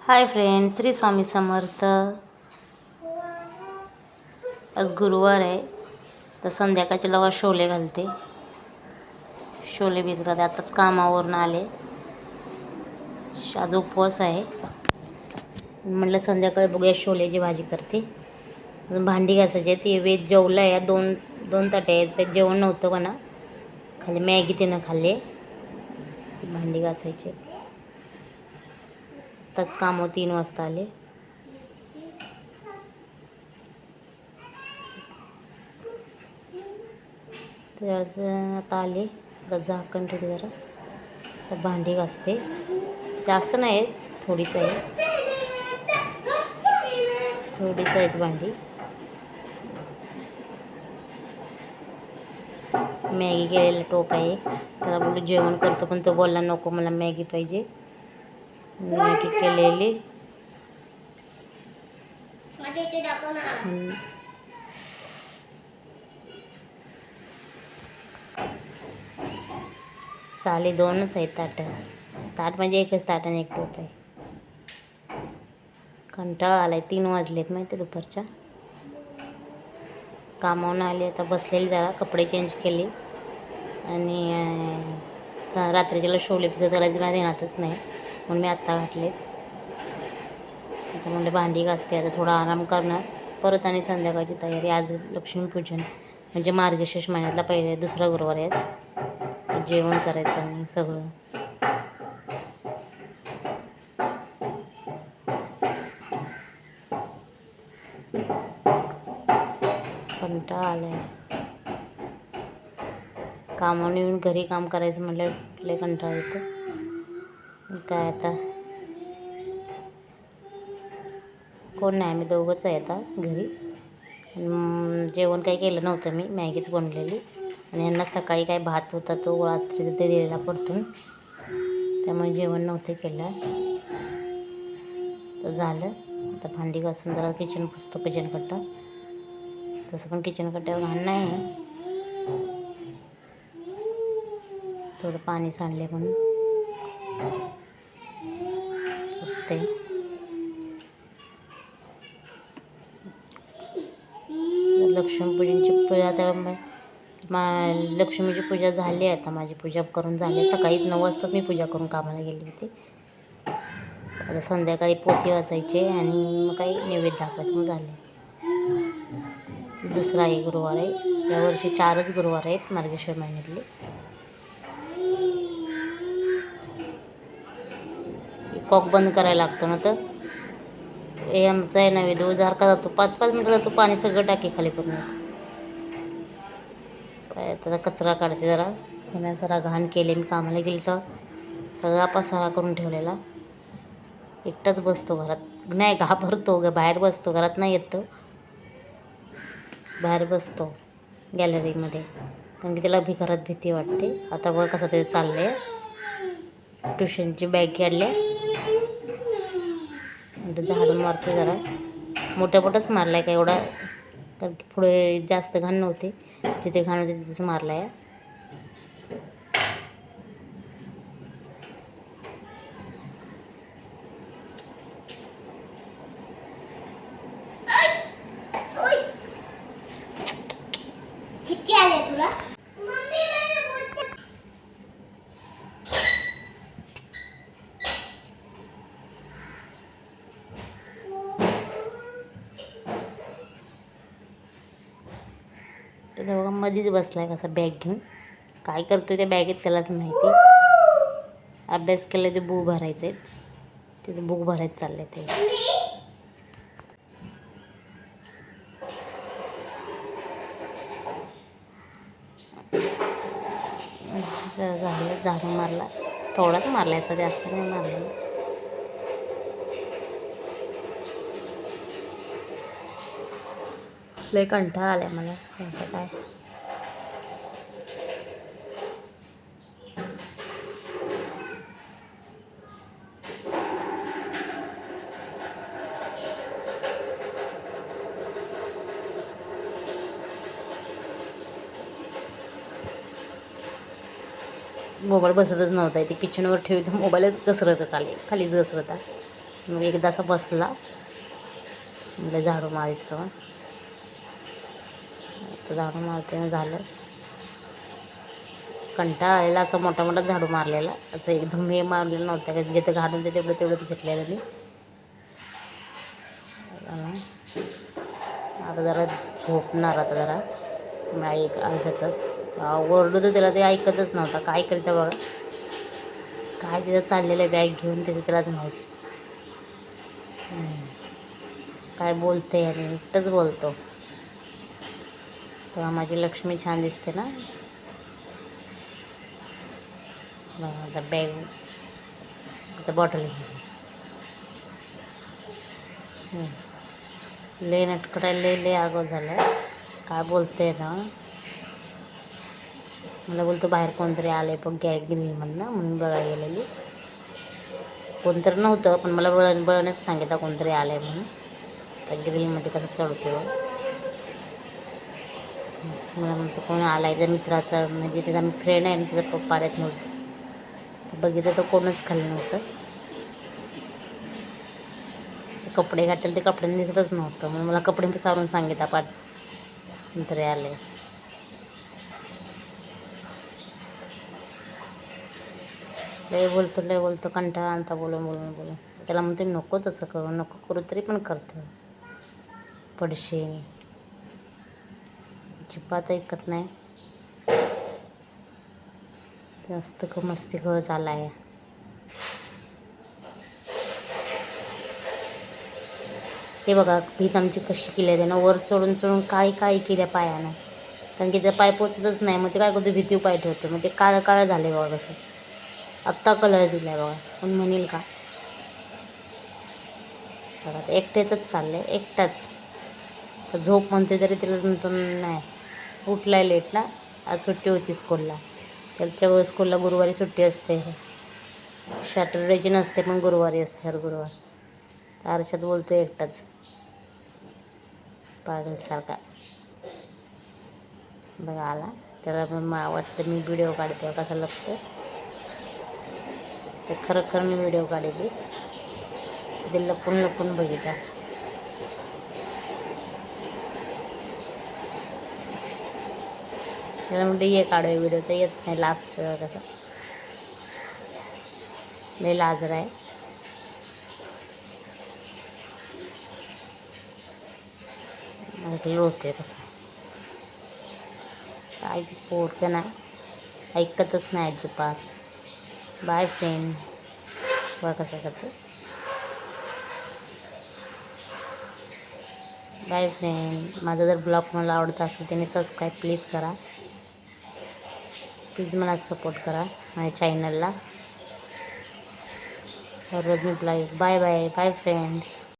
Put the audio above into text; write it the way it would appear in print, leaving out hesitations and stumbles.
Hi friend, Shri Swami Samarth. आज गुरुवार आहे तर संध्याकाळच्या लवा शोले घालते. शोले भिजवते. आताच कामावरून आले. आज उपवास आहे. म्हटलं संध्याकाळी बघूया शोलेची भाजी करते. अजून भांडी घासायची आहे. ती वेद जेवलं आहे. दोन ताटे आहेत. ते जेवण नव्हतं म्हणा. खाली मॅगी तिनं खाल्ली. ती भांडी घासायची. आताच कामं 3 वाजता आले. तर आता आले. आता झाकण ठेवते जरा. तर भांडी घासते. जास्त नाही आहेत, थोडीच आहे. थोडीच आहेत भांडी. मॅगी केलेला टोप आहे. त्याला बोलू जेवण करतो, पण तो बोलला नको मला मॅगी पाहिजे. मॅगी केलेली. चाले 2च आहेत ताट म्हणजे एकच ताट आणि एक टोप आहे. कंटाळा आलाय. 3 वाजलेत माहिती दुपारच्या. कामावून आले. आता बसलेली जरा कपडे चेंज केले आणि रात्रीच्याला शोले पिझ्झा करायचं मला ध्यानातच नाही म्हणून मी आत्ता घातले. आता म्हणजे भांडी घासते. आता थोडा आराम करणार. परत आणि संध्याकाळची तयारी. आज लक्ष्मीपूजन म्हणजे मार्गशीर्ष महिन्यातला दुसरा गुरुवार आहे. जेवण करायचं आणि सगळं. कंटाळा आलाय. कामावून येऊन घरी काम करायचं म्हटलं लय कंटाळा येतो. काय आता कोण नाही, आम्ही दोघंच आहे आता घरी. जेवण काही केलं नव्हतं मी. मॅगीच बनवलेली आणि यांना सकाळी काय भात होता तो रात्री तिथे दिलेला परतून, त्यामुळे जेवण नव्हते केलं. तर झालं. आता भांडी घासून जरा किचन पुसतो. किचनकट्टा तसं पण किचनकट्ट्यावर घाण नाही आहे. थोडं पाणी सांडले म्हणून पुसते. लक्ष्मीपूजनची पूजा तर लक्ष्मीची पूजा झाली आहे. आता माझी पूजा करून झाली. सकाळीच 9 वाजताच मी पूजा करून कामाला गेली होती. आता संध्याकाळी पोथी वाचायचे आणि मग काही नैवेद्य दाखवायचं. मग झाले. दुसरा एक गुरुवार आहे. यावर्षी 4च गुरुवार आहेत मार्गशीर्ष महिन्यातले. कॉक बंद करायला लागतो ना. तर हे आमचं आहे नैवेद्य. का जातो 5-5 मिनटं जातो. पाणी सगळं टाकी खाली करून येतो. आता कचरा काढते जरा. ह्यानं जरा घाण केले. मी कामाला गेली तर सगळा पसारा करून ठेवलेला. एकटाच बसतो घरात. नाही घाबरतो. बाहेर बसतो. घरात नाही येत. बाहेर बसतो गॅलरीमध्ये, कारण की त्याला घरात भीती वाटते. आता बघ कसं ते चाललं आहे. ट्युशनची बॅग काढल्या. झाडून मारते जरा. मोठ्याच मारला आहे का एवढा, कारण की पुढे जास्त घाण नव्हती. जिथे घाण होती तिथेच मारला आहे. तेव्हा मध्येच बसलाय कसा बॅग घेऊन. काय करतोय त्या बॅगेत त्यालाच माहिती. अभ्यास केला ते बुक भरायचे. तिथे बुक भरायचं चाललंय ते. झालं. झाडू मारला. थोडाच मारला आहे, जास्त नाही मारला. लय कंटाळा आलाय मला. आता काय मोबाईल बसतच नव्हता. ते किचनवर ठेवतो मोबाईलच घसरत खालीच घसरता. मग एकदा असा बसला, म्हणजे झाडू मारिस्तो. आता झाडू मारते झालं. कंटाळा आलेला, असं मोठा मोठा झाडू मारलेला, असं एकदम हे मारलेलं नव्हतं का, जिथं घालून ते तेवढंच घेतलेलं मी. आता जरा झोपणार, आता जरा मी ऐकतच ओरडू तर त्याला, ते ऐकतच नव्हता. काय करतं बघा, काय तिथं चाललेलं बॅग घेऊन, त्याचं त्यालाच माहीत. काय बोलते आणि एकटंच बोलतो. तेव्हा माझी लक्ष्मी छान दिसते ना. आता बॅग, आता बॉटल लय नटकटायला, लय आगाऊ झालं. काय बोलते ना, मला बोलतो बाहेर कोणतरी आले पण ग्रिलमधनं, म्हणून बघायला गेलेली. कोणतरी नव्हतं, पण मला बळण्याच सांगितलं कोणतरी आलं म्हणून. त्या ग्रिलमध्ये कसं चढतो. मला म्हणतो कोण आला आहे, मित्राचा, म्हणजे त्याचा फ्रेंड आहे ना, त्याचा पप्पा आलेत नव्हतं. बघितलं तर कोणच खाली नव्हतं. ते कपडे घातले, ते कपड्यांनी दिसतच नव्हतं. मग मला कपडे सारून सांगितलं पाठ कोणतरी आले. लय बोलतो, कंटाळा आणता बोलून. त्याला म्हणते नको तसं करू, नको करू, तरी पण करतो. पडशील, चिपात ऐकत नाही. जास्त मस्ती खेळ चालला आहे. ते बघा, भीत आमची कशी केली आहे त्यानं, वर चढून काय केल्या पायानं. कारण की त्याचा पाय पोचतच नाही. मग ते काय करतो, भीती पाय ठेवतो. मग ते काळं झाले बघा कसं. आत्ता कलर दिला आहे बघा, पण म्हणेल का बघा, एकट्याच चाललंय, एकटाच. झोप म्हणते तरी तिला म्हणतो नाही. उठलाय लेट ना, आज सुट्टी होती स्कूलला. त्याच्या स्कूलला गुरुवारी सुट्टी असते, सॅटर्डेची नसते, पण गुरुवारी असते, हर गुरुवार. आरशात बोलतो एकटाच पागलसारखा. बघा आला, त्याला पण वाटतं मी व्हिडिओ काढते कसा लागतं. ते खरं मी व्हिडिओ काढली, ते लपून बघितला. त्याला म्हणते ये काढूया व्हिडिओ, तर येत नाही, लाजतं कसं. लय लाजरा आहे. होते कसं, काय पोरकं नाही, ऐकतच नाही अजिबात. बाय फ्रेंड, बघा कसं करते. Bye friend. माझा जर ब्लॉग मला आवडत असेल त्याने सबस्क्राईब प्लीज करा. प्लीज मला सपोर्ट करा माझ्या चॅनलला. रोज मी ब्लॉग. Bye friend.